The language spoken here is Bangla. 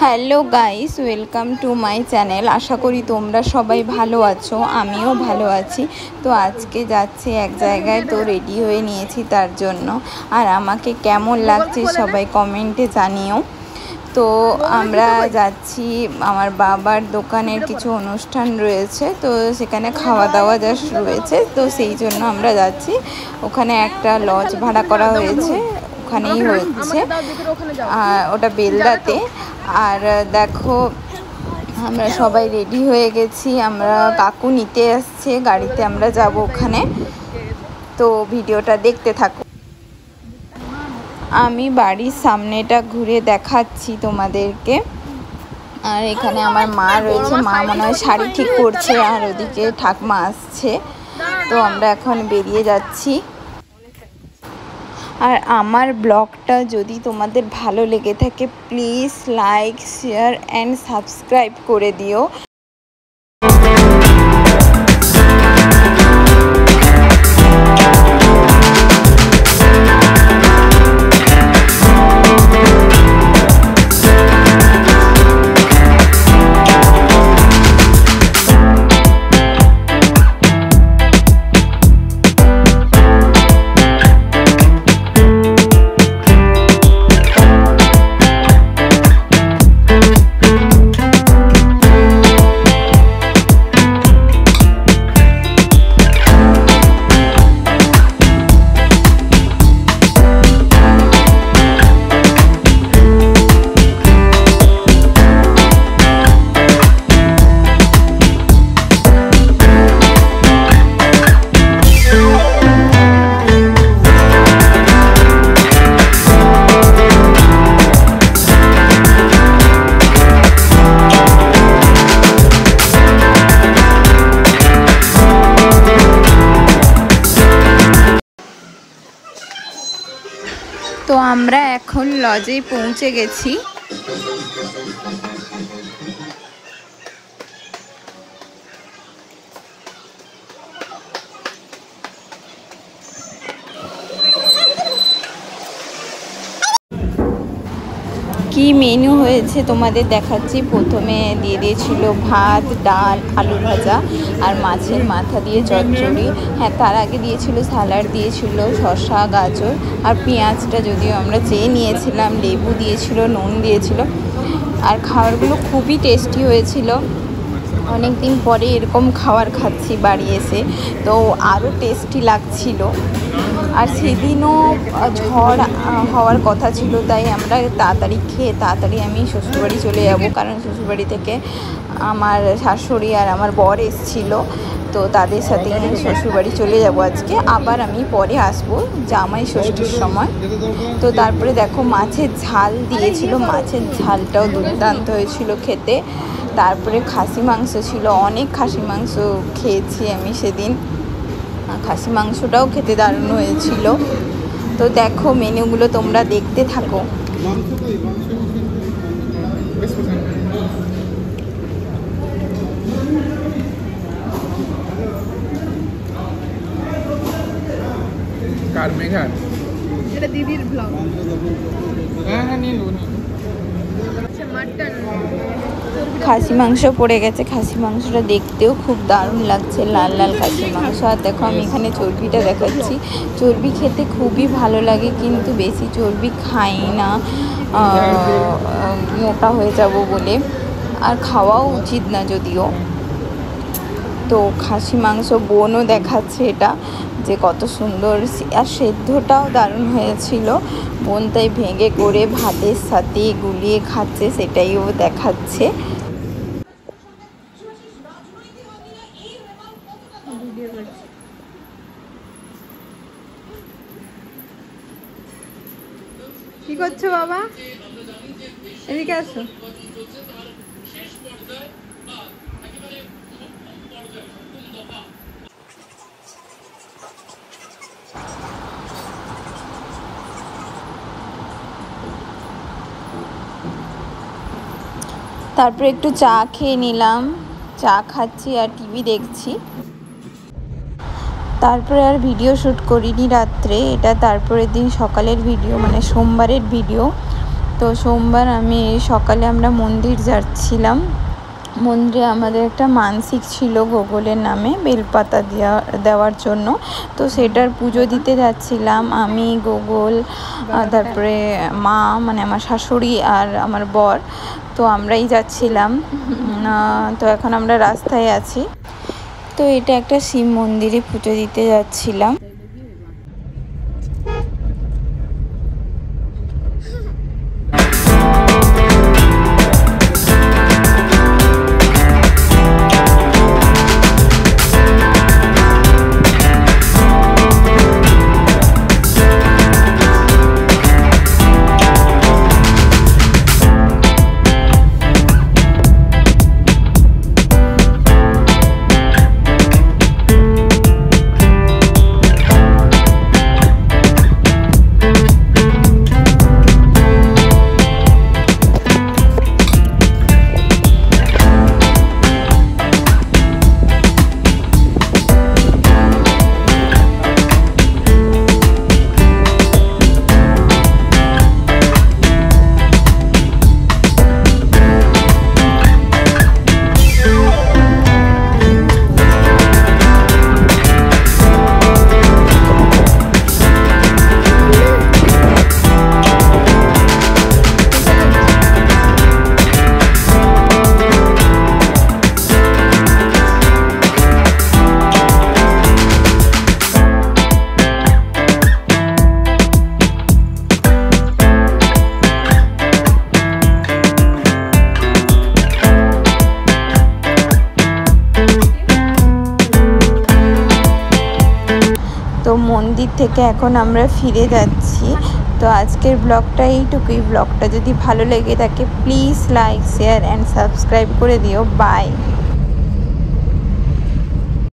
Hello guys, welcome to my channel. আশা করি তোমরা সবাই ভালো আছো, আমিও ভালো আছি। তো আজকে যাচ্ছি এক জায়গায়, তো রেডি হয়ে নিয়েছি তার জন্য। আর আমাকে কেমন লাগছে সবাই কমেন্টে জানিও। তো আমরা যাচ্ছি, আমার বাবার দোকানের কিছু অনুষ্ঠান রয়েছে, তো সেখানে খাওয়া দাওয়া জাস্ট রয়েছে, তো সেই জন্য আমরা যাচ্ছি। ওখানে একটা লজ ভাড়া করা হয়েছে, ওখানেই হচ্ছে, ওটা বেলদাতে। আর দেখো আমরা সবাই রেডি হয়ে গেছি, আমরা কাকু নিতে আসছে গাড়িতে, আমরা যাব ওখানে। তো ভিডিওটা দেখতে থাকো। আমি বাড়ির সামনেটা ঘুরে দেখাচ্ছি তোমাদেরকে। আর এখানে আমার মা রয়েছে, মা মনে হয় শাড়ি ঠিক করছে, আর ওদিকে ঠাকমা আসছে। তো আমরা এখন বেরিয়ে যাচ্ছি। আর আমার ব্লগটা যদি তোমাদের ভালো লেগে থাকে, please like, share and subscribe করে দিও। তো আমরা এখন লজে পৌঁছে গেছি। কি মেনু হয়েছে তোমাদের দেখাচ্ছি। প্রথমে দিয়ে দিয়েছিল ভাত, ডাল, আলু ভাজা আর মাছের মাথা দিয়ে চচ্চড়ি। হ্যাঁ, তার আগে দিয়েছিল স্যালাড, দিয়েছিল শসা, গাজর আর পেঁয়াজটা যদিও আমরা চেয়ে নিয়েছিলাম, লেবু দিয়েছিল, নুন দিয়েছিল। আর খাবারগুলো খুবই টেস্টি হয়েছিল। অনেক দিন পরে এরকম খাবার খাচ্ছি বাড়ি এসে, তো আরও টেস্টি লাগছিল। আর সেদিনও ঝড় হওয়ার কথা ছিল, তাই আমরা তাড়াতাড়ি খেয়ে তাড়াতাড়ি আমি শ্বশুরবাড়ি চলে যাব, কারণ শ্বশুরবাড়ি থেকে আমার শাশুড়ি আর আমার বর এসেছিলো, তো তাদের সাথে আমি শ্বশুরবাড়ি চলে যাব আজকে। আবার আমি পরে আসবো জামাই ষষ্ঠীর সময়। তো তারপরে দেখো মাছের ঝাল দিয়েছিল, মাছের ঝালটাও দুর্দান্ত হয়েছিল খেতে। তারপরে খাসি মাংস ছিল, অনেক খাসি মাংস খেয়েছি আমি সেদিন। খাসি মাংসটাও খেতে দারুণ হয়েছিল। তো দেখো মেনুগুলো তোমরা দেখতে থাকো। এটা দিদির ব্লগ। হ্যাঁ, খাসি মাংস পড়ে গেছে, খাসি মাংসটা দেখতেও খুব দারুণ লাগছে, লাল লাল খাসি মাংস। আর দেখো আমি এখানে চর্বিটা দেখাচ্ছি। চর্বি খেতে খুবই ভালো লাগে, কিন্তু বেশি চর্বি খাই না, মোটা হয়ে যাব বলে, আর খাওয়াও উচিত না যদিও। তো খাসি মাংস বোনও দেখাচ্ছে এটা যে কত সুন্দর, আর সেদ্ধটাও দারুণ হয়েছিল। বোন তাই ভেঙে করে ভাতের সাথে গুলিয়ে খাচ্ছে, সেটাই ও দেখাচ্ছে। কি করছো বাবা? এদিকে আসো। তারপরে একটু চা খেয়ে নিলাম, চা খাচ্ছি আর টিভি দেখছি। তারপরে আর ভিডিও শ্যুট করিনি রাত্রে, এটা তারপরের দিন সকালের ভিডিও, মানে সোমবারের ভিডিও। তো সোমবার আমি সকালে আমরা মন্দির যাচ্ছিলাম। মন্দিরে আমাদের একটা মানসিক ছিল গোগলের নামে বেলপাতা দেওয়ার জন্য, তো সেটার পুজো দিতে যাচ্ছিলাম আমি, গোগল, তারপরে মা মানে আমার শাশুড়ি আর আমার বর। তো আমরাই যাচ্ছিলাম। তো এখন আমরা রাস্তায় আছি। তো এটা একটা শিব মন্দিরে পুজো দিতে যাচ্ছিলাম। তো মন্দির থেকে এখন আমরা ফিরে যাচ্ছি। তো আজকের ব্লগটা এইটুকুই। ব্লগটা যদি ভালো লেগে থাকে please like, share and subscribe করে দিও। বাই।